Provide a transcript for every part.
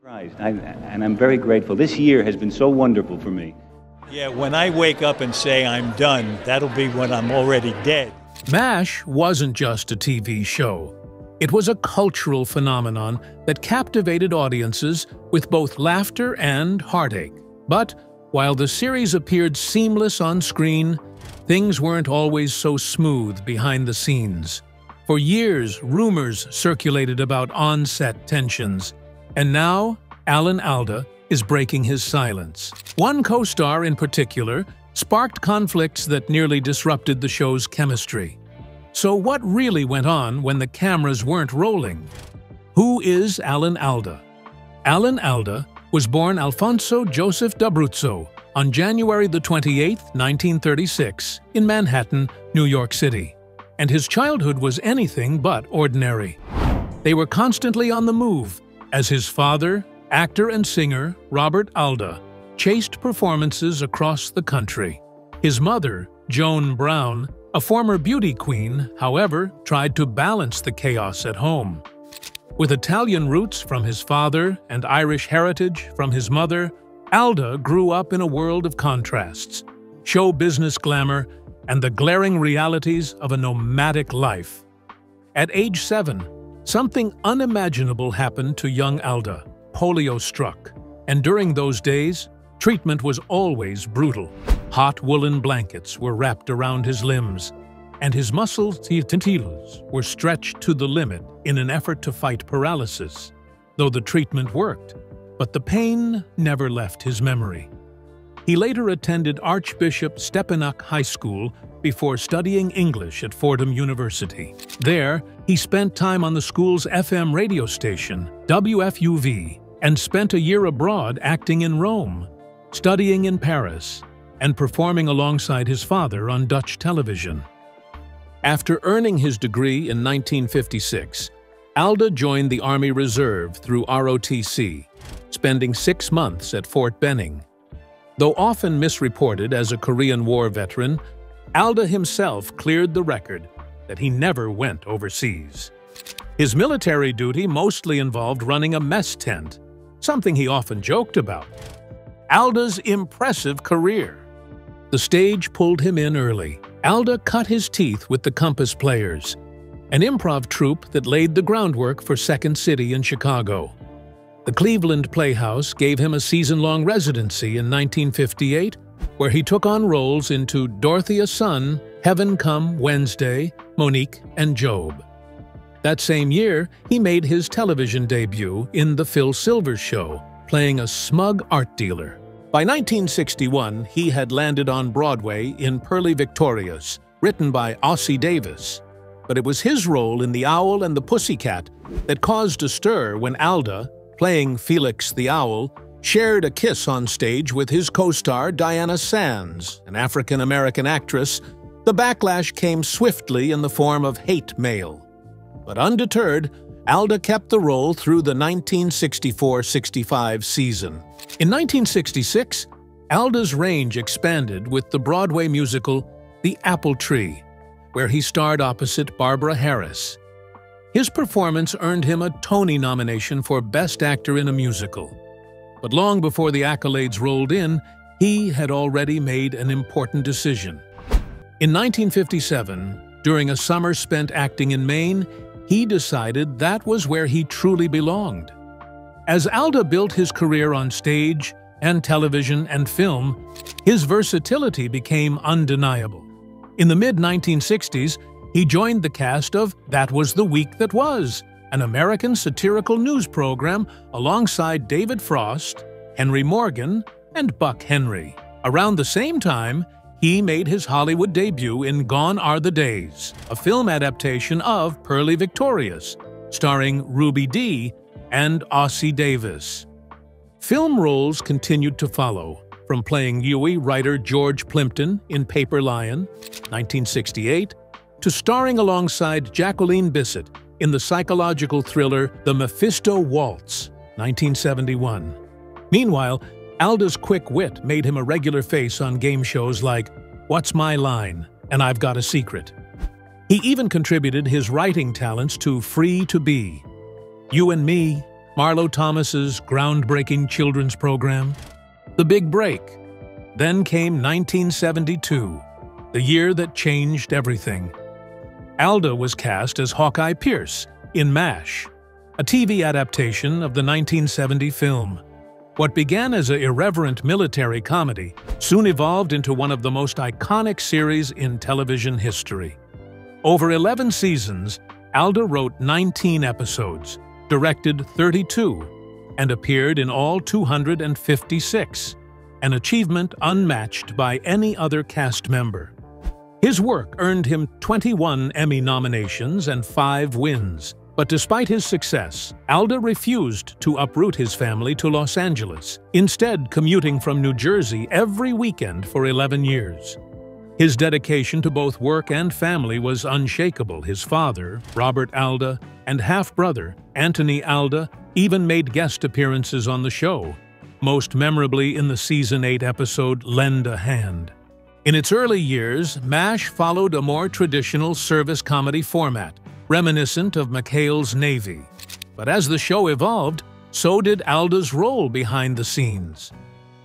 And I'm very grateful. This year has been so wonderful for me. Yeah, when I wake up and say I'm done, that'll be when I'm already dead. MASH wasn't just a TV show. It was a cultural phenomenon that captivated audiences with both laughter and heartache. But while the series appeared seamless on screen, things weren't always so smooth behind the scenes. For years, rumors circulated about on-set tensions. And now, Alan Alda is breaking his silence. One co-star in particular sparked conflicts that nearly disrupted the show's chemistry. So what really went on when the cameras weren't rolling? Who is Alan Alda? Alan Alda was born Alfonso Joseph d'Abruzzo on January 28, 1936, in Manhattan, New York City. And his childhood was anything but ordinary. They were constantly on the move, as his father, actor and singer Robert Alda, chased performances across the country. His mother, Joan Brown, a former beauty queen, however, tried to balance the chaos at home. With Italian roots from his father and Irish heritage from his mother, Alda grew up in a world of contrasts, show business glamour, and the glaring realities of a nomadic life. At age 7, something unimaginable happened to young Alda. Polio struck, and during those days, treatment was always brutal. Hot woolen blankets were wrapped around his limbs, and his muscles were stretched to the limit in an effort to fight paralysis, though the treatment worked, but the pain never left his memory. He later attended Archbishop Stepinac High School before studying English at Fordham University. There, he spent time on the school's FM radio station, WFUV, and spent a year abroad acting in Rome, studying in Paris, and performing alongside his father on Dutch television. After earning his degree in 1956, Alda joined the Army Reserve through ROTC, spending 6 months at Fort Benning. Though often misreported as a Korean War veteran, Alda himself cleared the record that he never went overseas. His military duty mostly involved running a mess tent, something he often joked about. Alda's impressive career. The stage pulled him in early. Alda cut his teeth with the Compass Players, an improv troupe that laid the groundwork for Second City in Chicago. The Cleveland Playhouse gave him a season-long residency in 1958, where he took on roles into Dorothea's Son, Heaven Come Wednesday, Monique, and Job. That same year, he made his television debut in The Phil Silvers Show, playing a smug art dealer. By 1961, he had landed on Broadway in Pearly Victorious, written by Ossie Davis. But it was his role in The Owl and the Pussycat that caused a stir when Alda, playing Felix the Owl, shared a kiss on stage with his co-star Diana Sands, an African-American actress. The backlash came swiftly in the form of hate mail. But undeterred, Alda kept the role through the 1964-65 season. In 1966, Alda's range expanded with the Broadway musical The Apple Tree, where he starred opposite Barbara Harris. His performance earned him a Tony nomination for Best Actor in a Musical. But long before the accolades rolled in, he had already made an important decision. In 1957, during a summer spent acting in Maine, he decided that was where he truly belonged. As Alda built his career on stage and television and film, his versatility became undeniable. In the mid-1960s, he joined the cast of That Was the Week That Was, an American satirical news program alongside David Frost, Henry Morgan, and Buck Henry. Around the same time, he made his Hollywood debut in Gone Are the Days, a film adaptation of Pearly Victorious, starring Ruby Dee and Ossie Davis. Film roles continued to follow, from playing Huey writer George Plimpton in Paper Lion, 1968, to starring alongside Jacqueline Bisset in the psychological thriller The Mephisto Waltz, 1971. Meanwhile, Alda's quick wit made him a regular face on game shows like What's My Line and I've Got a Secret. He even contributed his writing talents to Free to Be, You and Me, Marlo Thomas's groundbreaking children's program, The Big Break. Then came 1972, the year that changed everything. Alda was cast as Hawkeye Pierce in MASH, a TV adaptation of the 1970 film. What began as an irreverent military comedy soon evolved into one of the most iconic series in television history. Over 11 seasons, Alda wrote 19 episodes, directed 32, and appeared in all 256, an achievement unmatched by any other cast member. His work earned him 21 Emmy nominations and 5 wins. But despite his success, Alda refused to uproot his family to Los Angeles, instead commuting from New Jersey every weekend for 11 years. His dedication to both work and family was unshakable. His father, Robert Alda, and half-brother, Anthony Alda, even made guest appearances on the show, most memorably in the Season 8 episode Lend a Hand. In its early years, MASH followed a more traditional service comedy format, reminiscent of McHale's Navy. But as the show evolved, so did Alda's role behind the scenes.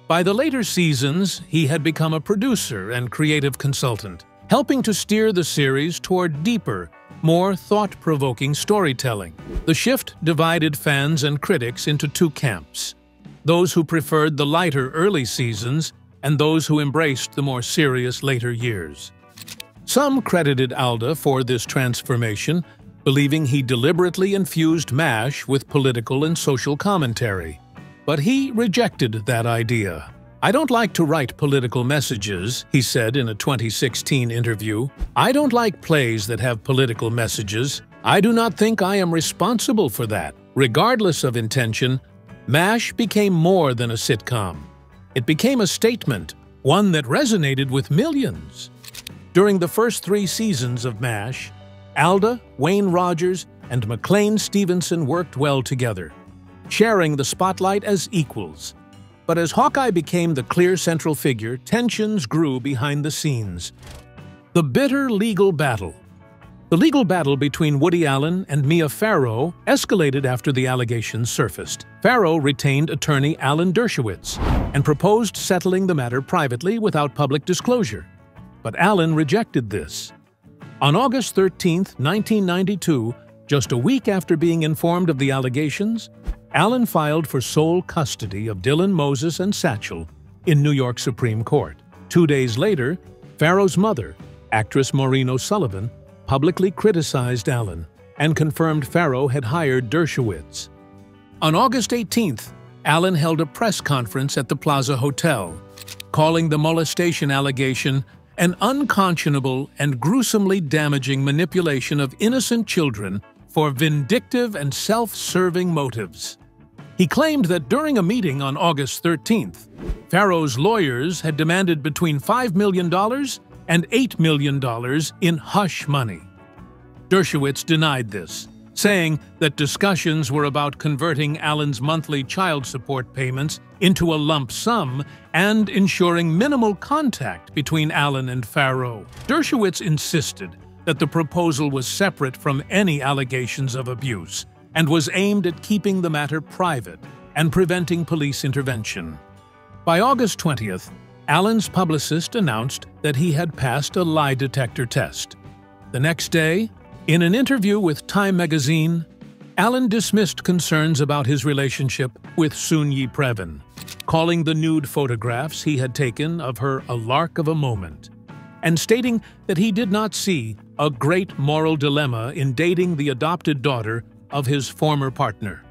By the later seasons, he had become a producer and creative consultant, helping to steer the series toward deeper, more thought-provoking storytelling. The shift divided fans and critics into 2 camps: those who preferred the lighter early seasons and those who embraced the more serious later years. Some credited Alda for this transformation, believing he deliberately infused MASH with political and social commentary. But he rejected that idea. "I don't like to write political messages," he said in a 2016 interview. "I don't like plays that have political messages. I do not think I am responsible for that." Regardless of intention, MASH became more than a sitcom. It became a statement, one that resonated with millions. During the first 3 seasons of MASH, Alda, Wayne Rogers, and McLean Stevenson worked well together, sharing the spotlight as equals. But as Hawkeye became the clear central figure, tensions grew behind the scenes. The bitter legal battle. The legal battle between Woody Allen and Mia Farrow escalated after the allegations surfaced. Farrow retained attorney Alan Dershowitz and proposed settling the matter privately without public disclosure. But Allen rejected this. On August 13, 1992, just a week after being informed of the allegations, Allen filed for sole custody of Dylan Moses and Satchel in New York Supreme Court. 2 days later, Farrow's mother, actress Maureen O'Sullivan, publicly criticized Allen and confirmed Farrow had hired Dershowitz. On August 18th, Allen held a press conference at the Plaza Hotel, calling the molestation allegation an unconscionable and gruesomely damaging manipulation of innocent children for vindictive and self-serving motives. He claimed that during a meeting on August 13th, Farrow's lawyers had demanded between $5 million and $8 million in hush money. Dershowitz denied this, saying that discussions were about converting Allen's monthly child support payments into a lump sum and ensuring minimal contact between Allen and Farrow. Dershowitz insisted that the proposal was separate from any allegations of abuse and was aimed at keeping the matter private and preventing police intervention. By August 20th, Allen's publicist announced that he had passed a lie detector test. The next day, in an interview with Time magazine, Allen dismissed concerns about his relationship with Soon-Yi Previn, calling the nude photographs he had taken of her a lark of a moment, and stating that he did not see a great moral dilemma in dating the adopted daughter of his former partner.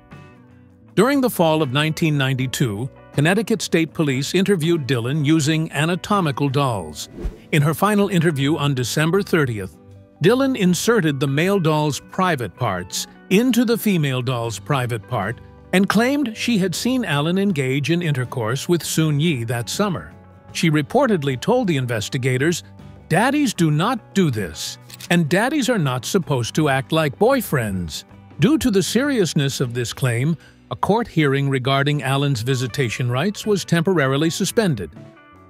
During the fall of 1992, Connecticut State Police interviewed Dylan using anatomical dolls. In her final interview on December 30th, Dylan inserted the male doll's private parts into the female doll's private part and claimed she had seen Allen engage in intercourse with Soon-Yi that summer. She reportedly told the investigators, "Daddies do not do this, and daddies are not supposed to act like boyfriends." Due to the seriousness of this claim, a court hearing regarding Allen's visitation rights was temporarily suspended.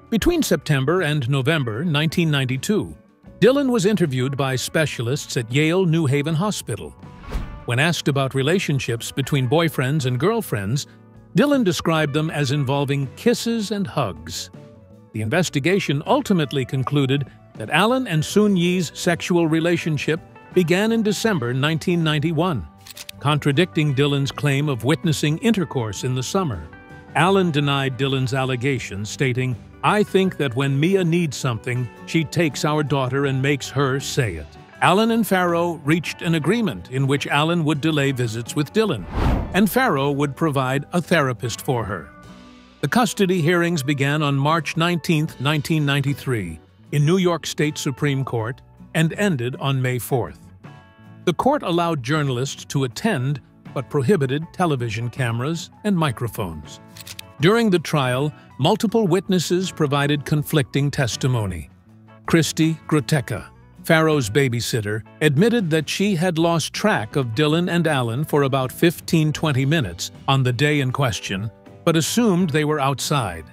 Between September and November 1992, Dylan was interviewed by specialists at Yale New Haven Hospital. When asked about relationships between boyfriends and girlfriends, Dylan described them as involving kisses and hugs. The investigation ultimately concluded that Alan and Soon-Yi's sexual relationship began in December 1991, contradicting Dylan's claim of witnessing intercourse in the summer. Alan denied Dylan's allegations, stating, "I think that when Mia needs something, she takes our daughter and makes her say it." Alan and Farrow reached an agreement in which Alan would delay visits with Dylan, and Farrow would provide a therapist for her. The custody hearings began on March 19, 1993, in New York State Supreme Court and ended on May 4th. The court allowed journalists to attend but prohibited television cameras and microphones. During the trial, multiple witnesses provided conflicting testimony. Christy Grotecka, Farrow's babysitter, admitted that she had lost track of Dylan and Alan for about 15-20 minutes on the day in question, but assumed they were outside.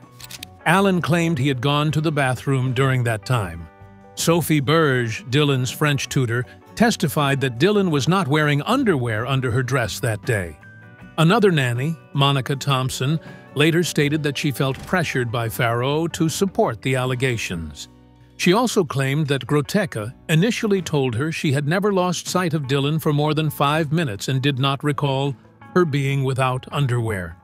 Alan claimed he had gone to the bathroom during that time. Sophie Berge, Dylan's French tutor, testified that Dylan was not wearing underwear under her dress that day. Another nanny, Monica Thompson, later stated that she felt pressured by Farrow to support the allegations. She also claimed that Grotecka initially told her she had never lost sight of Dylan for more than 5 minutes and did not recall her being without underwear.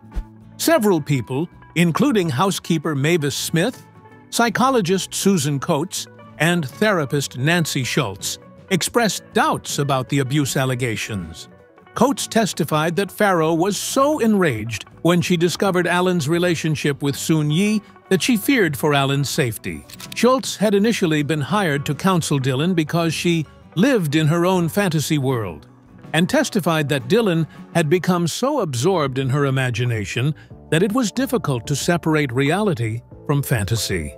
Several people, including housekeeper Mavis Smith, psychologist Susan Coates, and therapist Nancy Schultz, expressed doubts about the abuse allegations. Coates testified that Farrow was so enraged when she discovered Alan's relationship with Soon-Yi that she feared for Alan's safety. Schultz had initially been hired to counsel Dylan because she lived in her own fantasy world, and testified that Dylan had become so absorbed in her imagination that it was difficult to separate reality from fantasy.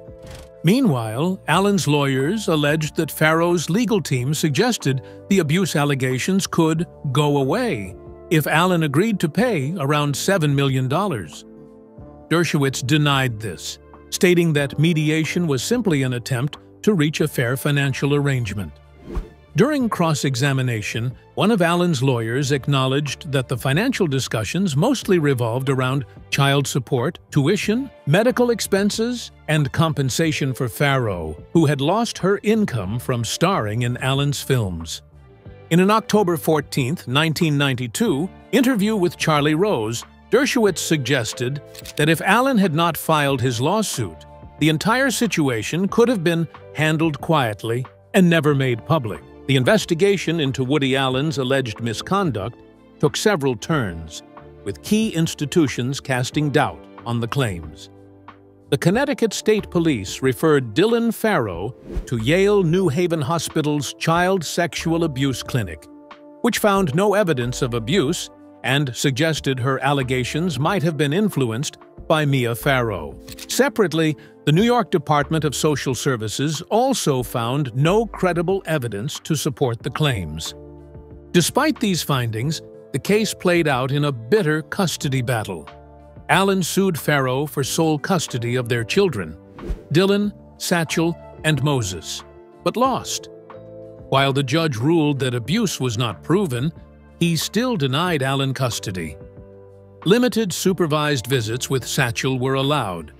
Meanwhile, Alan's lawyers alleged that Farrow's legal team suggested the abuse allegations could go away if Alan agreed to pay around $7 million. Dershowitz denied this, stating that mediation was simply an attempt to reach a fair financial arrangement. During cross-examination, one of Alan's lawyers acknowledged that the financial discussions mostly revolved around child support, tuition, medical expenses, and compensation for Farrow, who had lost her income from starring in Alan's films. In an October 14, 1992, interview with Charlie Rose, Dershowitz suggested that if Alan had not filed his lawsuit, the entire situation could have been handled quietly and never made public. The investigation into Woody Allen's alleged misconduct took several turns, with key institutions casting doubt on the claims. The Connecticut State Police referred Dylan Farrow to Yale New Haven Hospital's Child Sexual Abuse Clinic, which found no evidence of abuse and suggested her allegations might have been influenced by Mia Farrow. Separately, the New York Department of Social Services also found no credible evidence to support the claims. Despite these findings, the case played out in a bitter custody battle. Alan sued Farrow for sole custody of their children, Dylan, Satchel, and Moses, but lost. While the judge ruled that abuse was not proven, he still denied Alan custody. Limited supervised visits with Satchel were allowed,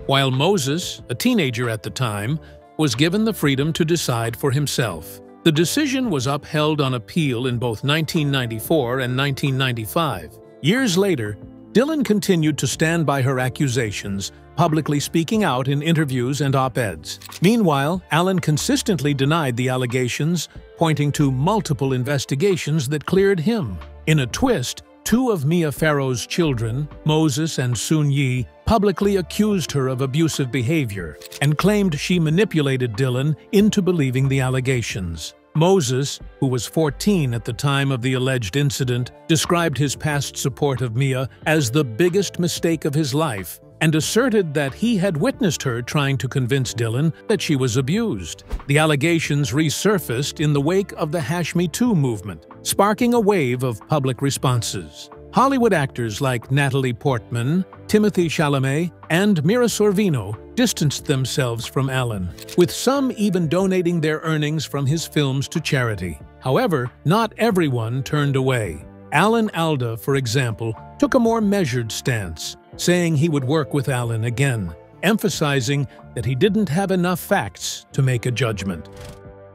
while Moses, a teenager at the time, was given the freedom to decide for himself. The decision was upheld on appeal in both 1994 and 1995. Years later, Dylan continued to stand by her accusations, publicly speaking out in interviews and op-eds. Meanwhile, Alan consistently denied the allegations, pointing to multiple investigations that cleared him. In a twist, two of Mia Farrow's children, Moses and Soon-Yi, publicly accused her of abusive behavior and claimed she manipulated Dylan into believing the allegations. Moses, who was 14 at the time of the alleged incident, described his past support of Mia as the biggest mistake of his life and asserted that he had witnessed her trying to convince Dylan that she was abused. The allegations resurfaced in the wake of the #MeToo movement, sparking a wave of public responses. Hollywood actors like Natalie Portman, Timothée Chalamet, and Mira Sorvino distanced themselves from Alan, with some even donating their earnings from his films to charity. However, not everyone turned away. Alda, for example, took a more measured stance, saying he would work with Allen again, emphasizing that he didn't have enough facts to make a judgment.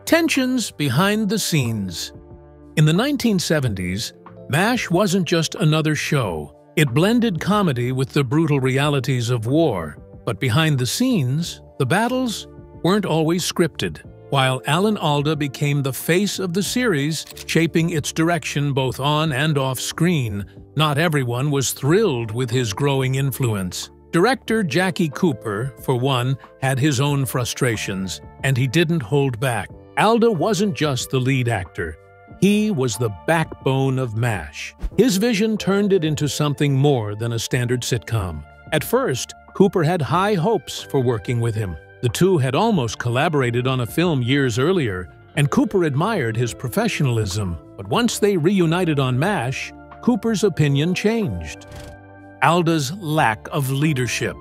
Tensions behind the scenes. In the 1970s, MASH wasn't just another show. It blended comedy with the brutal realities of war. But behind the scenes, the battles weren't always scripted. While Alda became the face of the series, shaping its direction both on and off screen, not everyone was thrilled with his growing influence. Director Jackie Cooper, for one, had his own frustrations, and he didn't hold back. Alda wasn't just the lead actor. He was the backbone of MASH. His vision turned it into something more than a standard sitcom. At first, Cooper had high hopes for working with him. The two had almost collaborated on a film years earlier, and Cooper admired his professionalism. But once they reunited on MASH, Cooper's opinion changed. Alda's lack of leadership.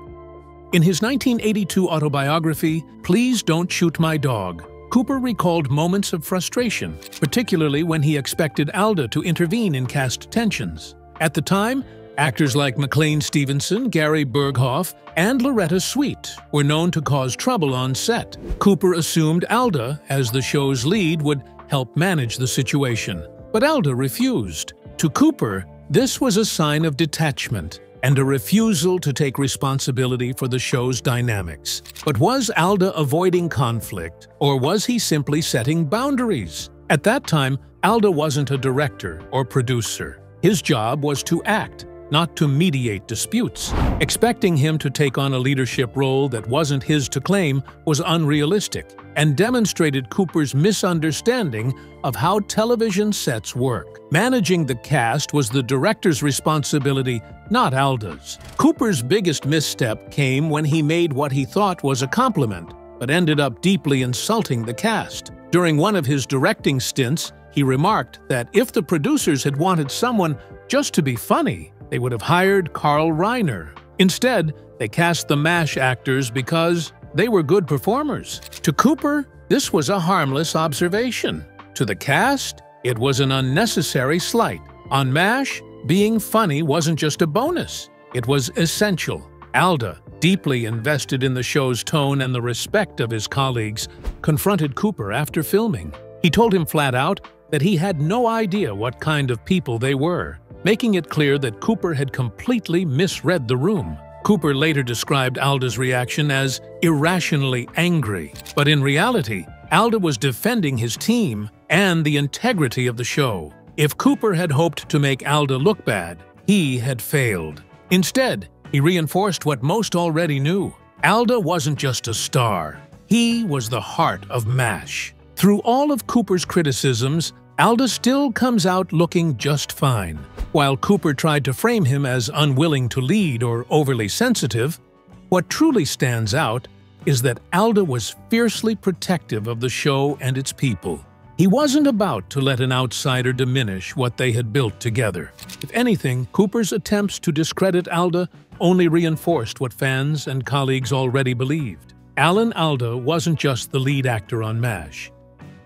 In his 1982 autobiography, Please Don't Shoot My Dog, Cooper recalled moments of frustration, particularly when he expected Alda to intervene in cast tensions. At the time, actors like McLean Stevenson, Gary Berghoff, and Loretta Sweet were known to cause trouble on set. Cooper assumed Alda, as the show's lead, would help manage the situation. But Alda refused. To Cooper, this was a sign of detachment and a refusal to take responsibility for the show's dynamics. But was Alda avoiding conflict, or was he simply setting boundaries? At that time, Alda wasn't a director or producer. His job was to act, not to mediate disputes. Expecting him to take on a leadership role that wasn't his to claim was unrealistic and demonstrated Cooper's misunderstanding of how television sets work. Managing the cast was the director's responsibility, not Alda's. Cooper's biggest misstep came when he made what he thought was a compliment, but ended up deeply insulting the cast. During one of his directing stints, he remarked that if the producers had wanted someone just to be funny, they would have hired Carl Reiner. Instead, they cast the MASH actors because they were good performers. To Cooper, this was a harmless observation. To the cast, it was an unnecessary slight. On MASH, being funny wasn't just a bonus. It was essential. Alda, deeply invested in the show's tone and the respect of his colleagues, confronted Cooper after filming. He told him flat out that he had no idea what kind of people they were, making it clear that Cooper had completely misread the room. Cooper later described Alda's reaction as irrationally angry, but in reality, Alda was defending his team and the integrity of the show. If Cooper had hoped to make Alda look bad, he had failed. Instead, he reinforced what most already knew. Alda wasn't just a star. He was the heart of MASH. Through all of Cooper's criticisms, Alda still comes out looking just fine. While Cooper tried to frame him as unwilling to lead or overly sensitive, what truly stands out is that Alda was fiercely protective of the show and its people. He wasn't about to let an outsider diminish what they had built together. If anything, Cooper's attempts to discredit Alda only reinforced what fans and colleagues already believed. Alda wasn't just the lead actor on MASH.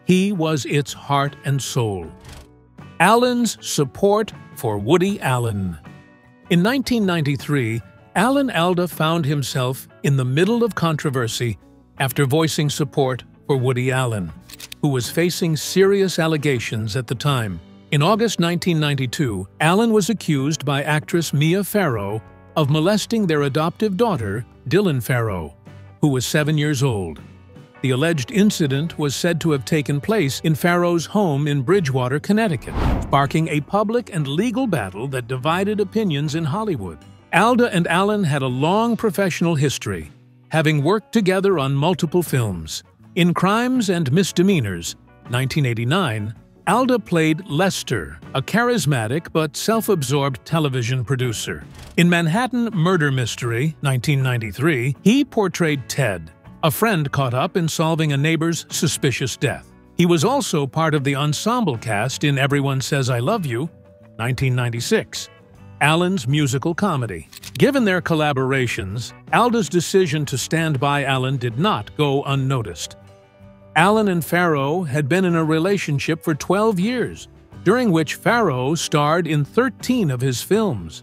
He was its heart and soul. Allen's support for Woody Allen. In 1993, Alda found himself in the middle of controversy after voicing support for Woody Allen, who was facing serious allegations at the time. In August 1992, Allen was accused by actress Mia Farrow of molesting their adoptive daughter, Dylan Farrow, who was 7 years old. The alleged incident was said to have taken place in Farrow's home in Bridgewater, Connecticut, sparking a public and legal battle that divided opinions in Hollywood. Alda and Allen had a long professional history, having worked together on multiple films. In Crimes and Misdemeanors, 1989, Alda played Lester, a charismatic but self-absorbed television producer. In Manhattan Murder Mystery, 1993, he portrayed Ted, a friend caught up in solving a neighbor's suspicious death. He was also part of the ensemble cast in Everyone Says I Love You, 1996, Allen's musical comedy. Given their collaborations, Alda's decision to stand by Allen did not go unnoticed. Alan and Farrow had been in a relationship for 12 years, during which Farrow starred in 13 of his films.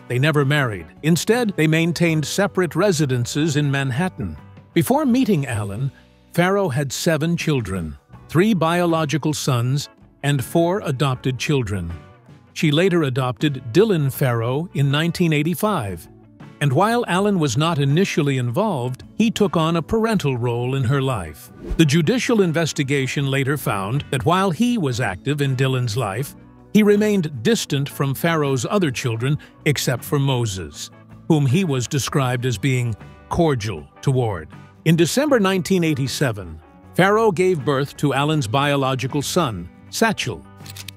They never married. Instead, they maintained separate residences in Manhattan. Before meeting Alan, Farrow had 7 children, 3 biological sons and 4 adopted children. She later adopted Dylan Farrow in 1985, and while Alan was not initially involved, he took on a parental role in her life. The judicial investigation later found that while he was active in Dylan's life, he remained distant from Farrow's other children except for Moses, whom he was described as being cordial toward. In December 1987, Farrow gave birth to Alan's biological son, Satchel,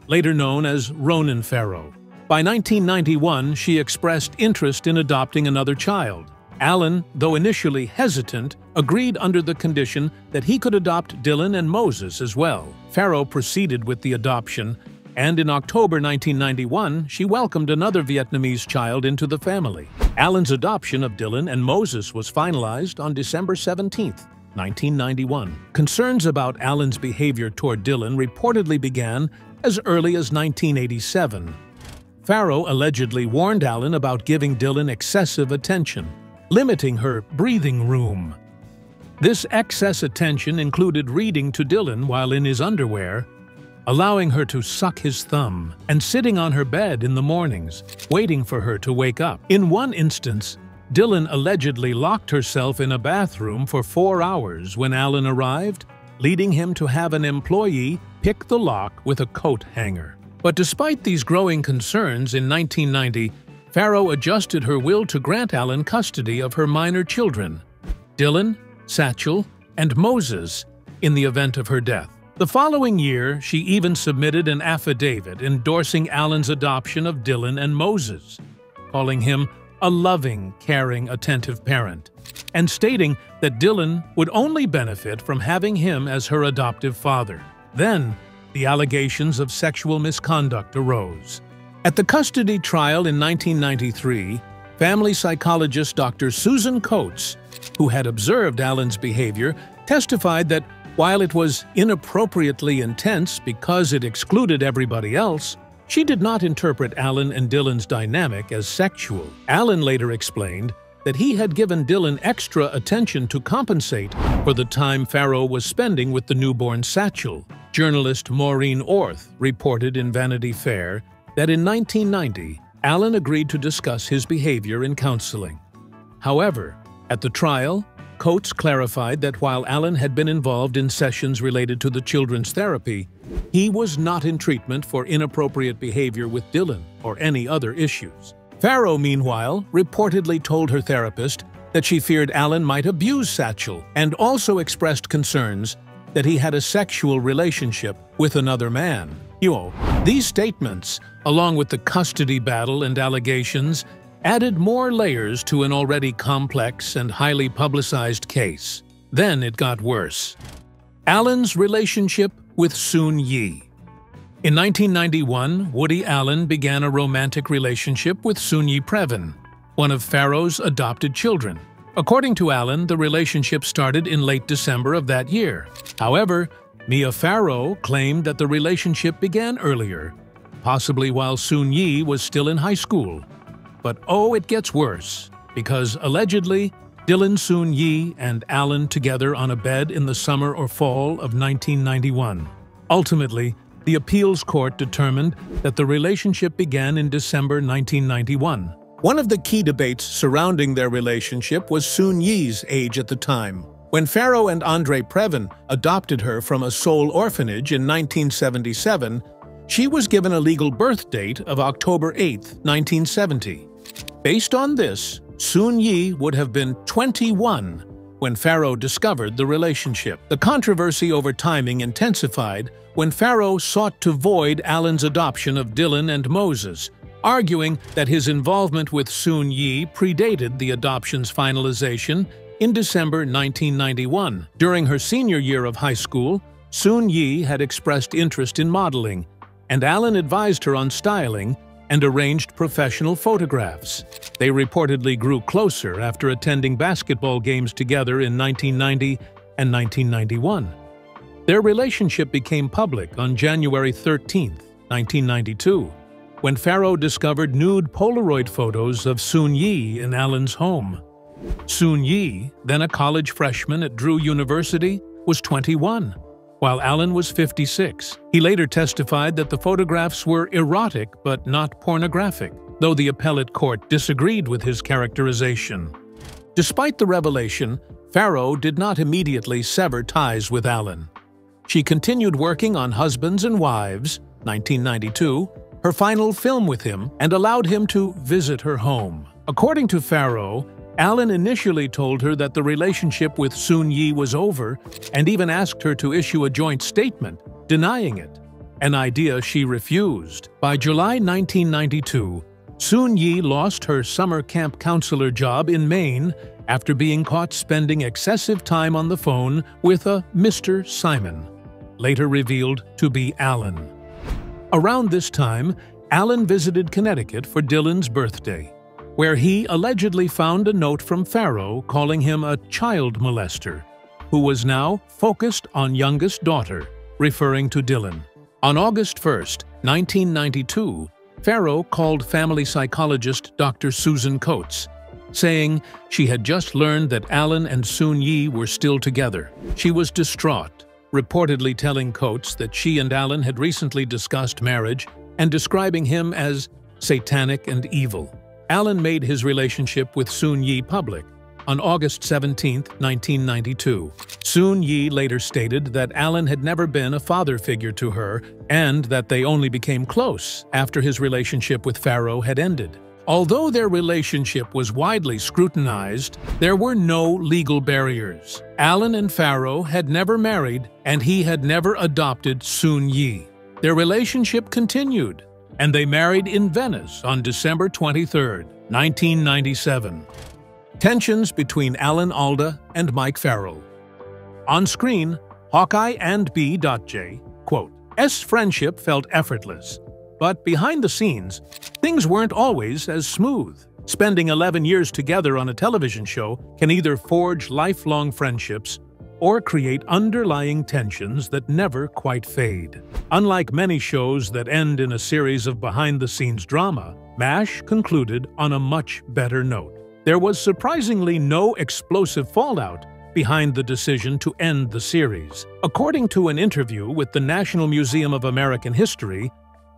later known as Ronan Farrow. By 1991, she expressed interest in adopting another child. Alan, though initially hesitant, agreed under the condition that he could adopt Dylan and Moses as well. Farrow proceeded with the adoption, and in October 1991, she welcomed another Vietnamese child into the family. Alan's adoption of Dylan and Moses was finalized on December 17, 1991. Concerns about Alan's behavior toward Dylan reportedly began as early as 1987. Farrow allegedly warned Alan about giving Dylan excessive attention, limiting her breathing room. This excess attention included reading to Dylan while in his underwear, allowing her to suck his thumb, and sitting on her bed in the mornings, waiting for her to wake up. In one instance, Dylan allegedly locked herself in a bathroom for 4 hours when Alan arrived, leading him to have an employee pick the lock with a coat hanger. But despite these growing concerns, in 1990, Farrow adjusted her will to grant Alan custody of her minor children, Dylan, Satchel, and Moses, in the event of her death. The following year, she even submitted an affidavit endorsing Alan's adoption of Dylan and Moses, calling him a loving, caring, attentive parent, and stating that Dylan would only benefit from having him as her adoptive father. Then, the allegations of sexual misconduct arose. At the custody trial in 1993, family psychologist Dr. Susan Coates, who had observed Alan's behavior, testified that while it was inappropriately intense because it excluded everybody else, she did not interpret Alan and Dylan's dynamic as sexual. Alan later explained that he had given Dylan extra attention to compensate for the time Farrow was spending with the newborn Satchel. Journalist Maureen Orth reported in Vanity Fair that in 1990, Alan agreed to discuss his behavior in counseling. However, at the trial, Coates clarified that while Alan had been involved in sessions related to the children's therapy, he was not in treatment for inappropriate behavior with Dylan or any other issues. Farrow, meanwhile, reportedly told her therapist that she feared Alan might abuse Satchel and also expressed concerns that he had a sexual relationship with another man. These statements, along with the custody battle and allegations, added more layers to an already complex and highly publicized case. Then it got worse. Alan's relationship with Soon Yi. In 1991, Woody Allen began a romantic relationship with Soon Yi Previn, one of Farrow's adopted children. According to Allen, the relationship started in late December of that year. However, Mia Farrow claimed that the relationship began earlier, possibly while Soon Yi was still in high school. But oh, it gets worse, because allegedly, Dylan Soon Yi and Allen together on a bed in the summer or fall of 1991. Ultimately, the appeals court determined that the relationship began in December 1991. One of the key debates surrounding their relationship was Soon Yi's age at the time. When Farrow and Andre Previn adopted her from a Seoul orphanage in 1977, she was given a legal birth date of October 8, 1970. Based on this, Soon Yi would have been 21 when Farrow discovered the relationship. The controversy over timing intensified when Farrow sought to void Allen's adoption of Dylan and Moses, arguing that his involvement with Soon Yi predated the adoption's finalization in December 1991. During her senior year of high school, Soon Yi had expressed interest in modeling, and Allen advised her on styling and arranged professional photographs. They reportedly grew closer after attending basketball games together in 1990 and 1991. Their relationship became public on January 13, 1992, when Farrow discovered nude Polaroid photos of Soon-Yi in Alan's home. Soon-Yi, then a college freshman at Drew University, was 21, while Alan was 56. He later testified that the photographs were erotic but not pornographic, though the appellate court disagreed with his characterization. Despite the revelation, Farrow did not immediately sever ties with Alan. She continued working on Husbands and Wives, 1992, her final film with him, and allowed him to visit her home. According to Farrow, Alan initially told her that the relationship with Soon-Yi was over and even asked her to issue a joint statement, denying it, an idea she refused. By July 1992, Soon-Yi lost her summer camp counselor job in Maine after being caught spending excessive time on the phone with a Mr. Simon, later revealed to be Alan. Around this time, Alan visited Connecticut for Dylan's birthday, where he allegedly found a note from Farrow calling him a child molester, who was now focused on youngest daughter, referring to Dylan. On August 1, 1992, Farrow called family psychologist Dr. Susan Coates, saying she had just learned that Alan and Soon-Yi were still together. She was distraught, reportedly telling Coates that she and Alan had recently discussed marriage and describing him as satanic and evil. Alan made his relationship with Soon-Yi public on August 17, 1992. Soon-Yi later stated that Alan had never been a father figure to her and that they only became close after his relationship with Farrow had ended. Although their relationship was widely scrutinized, there were no legal barriers. Alan and Farrow had never married, and he had never adopted Soon-Yi. Their relationship continued, and they married in Venice on December 23, 1997. Tensions between Alan Alda and Mike Farrell. On screen, Hawkeye and B.J. quote, "S friendship felt effortless. But behind the scenes, things weren't always as smooth. Spending 11 years together on a television show can either forge lifelong friendships or create underlying tensions that never quite fade. Unlike many shows that end in a series of behind-the-scenes drama, MASH concluded on a much better note. There was surprisingly no explosive fallout behind the decision to end the series. According to an interview with the National Museum of American History,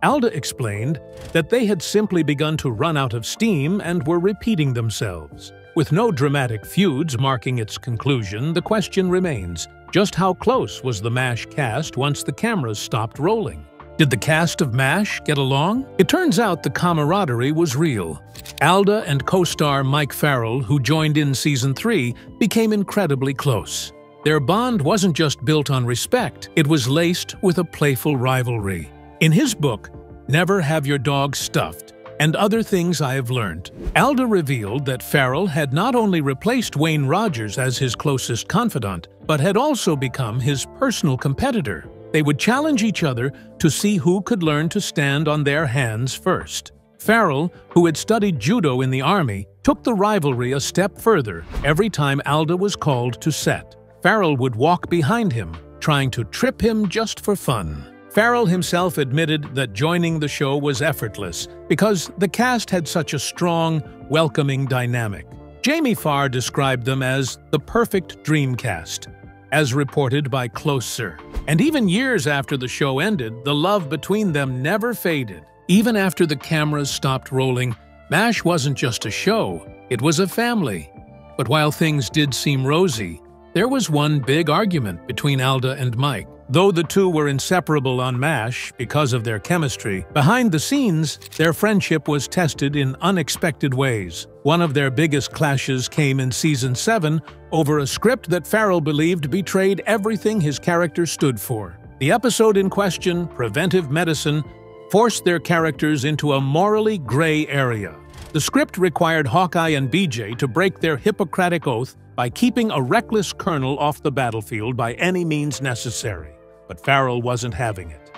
Alda explained that they had simply begun to run out of steam and were repeating themselves. With no dramatic feuds marking its conclusion, the question remains, just how close was the MASH cast once the cameras stopped rolling? Did the cast of MASH get along? It turns out the camaraderie was real. Alda and co-star Mike Farrell, who joined in Season 3, became incredibly close. Their bond wasn't just built on respect, it was laced with a playful rivalry. In his book, Never Have Your Dog Stuffed, and Other Things I Have Learned, Alda revealed that Farrell had not only replaced Wayne Rogers as his closest confidant, but had also become his personal competitor. They would challenge each other to see who could learn to stand on their hands first. Farrell, who had studied judo in the Army, took the rivalry a step further every time Alda was called to set. Farrell would walk behind him, trying to trip him just for fun. Farrell himself admitted that joining the show was effortless because the cast had such a strong, welcoming dynamic. Jamie Farr described them as the perfect dream cast, as reported by Closer. And even years after the show ended, the love between them never faded. Even after the cameras stopped rolling, MASH wasn't just a show, it was a family. But while things did seem rosy, there was one big argument between Alda and Mike. Though the two were inseparable on MASH because of their chemistry, behind the scenes, their friendship was tested in unexpected ways. One of their biggest clashes came in Season 7 over a script that Farrell believed betrayed everything his character stood for. The episode in question, Preventive Medicine, forced their characters into a morally gray area. The script required Hawkeye and BJ to break their Hippocratic oath by keeping a reckless colonel off the battlefield by any means necessary. But Farrell wasn't having it.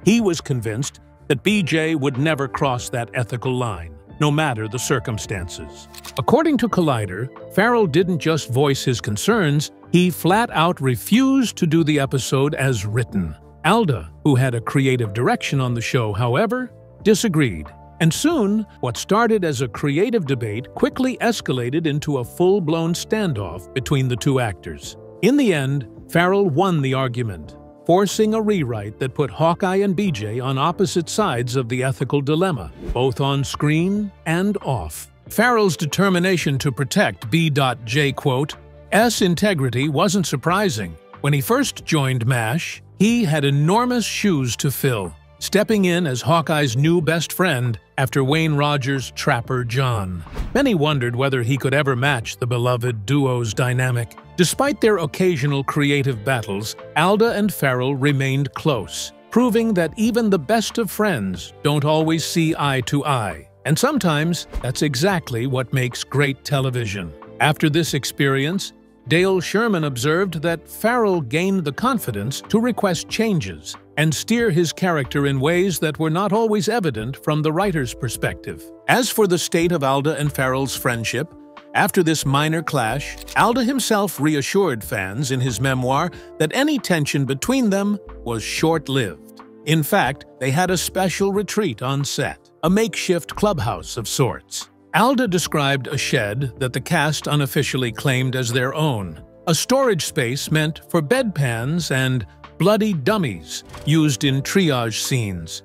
He was convinced that BJ would never cross that ethical line, no matter the circumstances. According to Collider, Farrell didn't just voice his concerns, He flat out refused to do the episode as written. Alda, who had a creative direction on the show, however, disagreed. And soon, what started as a creative debate quickly escalated into a full-blown standoff between the two actors. In the end, Farrell won the argument, forcing a rewrite that put Hawkeye and BJ on opposite sides of the ethical dilemma, both on screen and off. Farrell's determination to protect B.J. S integrity wasn't surprising. When he first joined MASH, he had enormous shoes to fill, stepping in as Hawkeye's new best friend after Wayne Rogers' trapper John. Many wondered whether he could ever match the beloved duo's dynamic. Despite their occasional creative battles, Alda and Farrell remained close, proving that even the best of friends don't always see eye to eye. And sometimes, that's exactly what makes great television. After this experience, Dale Sherman observed that Farrell gained the confidence to request changes and steer his character in ways that were not always evident from the writer's perspective. As for the state of Alda and Farrell's friendship, after this minor clash, Alda himself reassured fans in his memoir that any tension between them was short-lived. In fact, they had a special retreat on set, a makeshift clubhouse of sorts. Alda described a shed that the cast unofficially claimed as their own, a storage space meant for bedpans and bloody dummies used in triage scenes.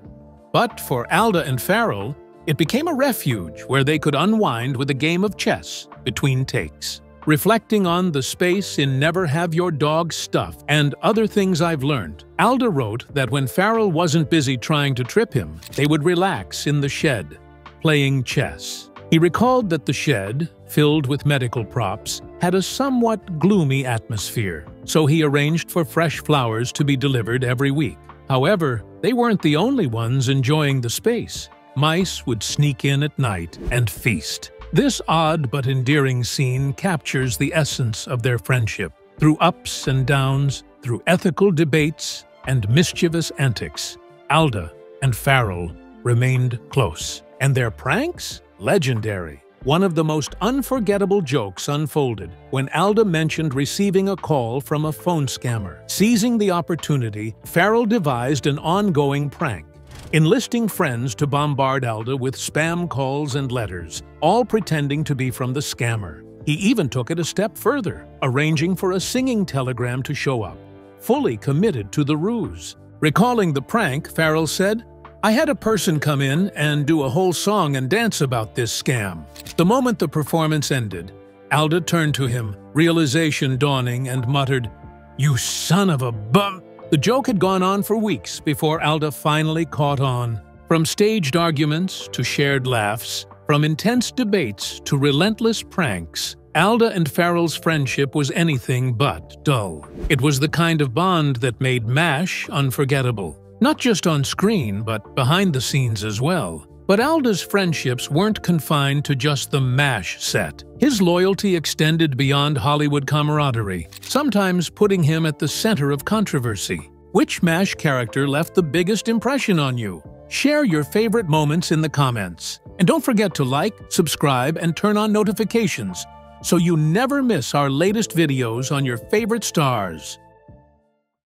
But for Alda and Farrell, it became a refuge where they could unwind with a game of chess between takes. Reflecting on the space in Never Have Your Dog Stuffed and Other Things I've Learned, Alda wrote that when Farrell wasn't busy trying to trip him, they would relax in the shed, playing chess. He recalled that the shed, filled with medical props, had a somewhat gloomy atmosphere, so he arranged for fresh flowers to be delivered every week. However, they weren't the only ones enjoying the space. Mice would sneak in at night and feast. This odd but endearing scene captures the essence of their friendship. Through ups and downs, through ethical debates and mischievous antics, Alda and Farrell remained close. And their pranks? Legendary. One of the most unforgettable jokes unfolded when Alda mentioned receiving a call from a phone scammer. Seizing the opportunity, Farrell devised an ongoing prank, enlisting friends to bombard Alda with spam calls and letters, all pretending to be from the scammer. He even took it a step further, arranging for a singing telegram to show up, fully committed to the ruse. Recalling the prank, Farrell said, "I had a person come in and do a whole song and dance about this scam." The moment the performance ended, Alda turned to him, realization dawning, and muttered, "You son of a bum." The joke had gone on for weeks before Alda finally caught on. From staged arguments to shared laughs, from intense debates to relentless pranks, Alda and Farrell's friendship was anything but dull. It was the kind of bond that made MASH unforgettable. Not just on screen, but behind the scenes as well. But Alda's friendships weren't confined to just the MASH set. His loyalty extended beyond Hollywood camaraderie, sometimes putting him at the center of controversy. Which MASH character left the biggest impression on you? Share your favorite moments in the comments. And don't forget to like, subscribe, and turn on notifications so you never miss our latest videos on your favorite stars.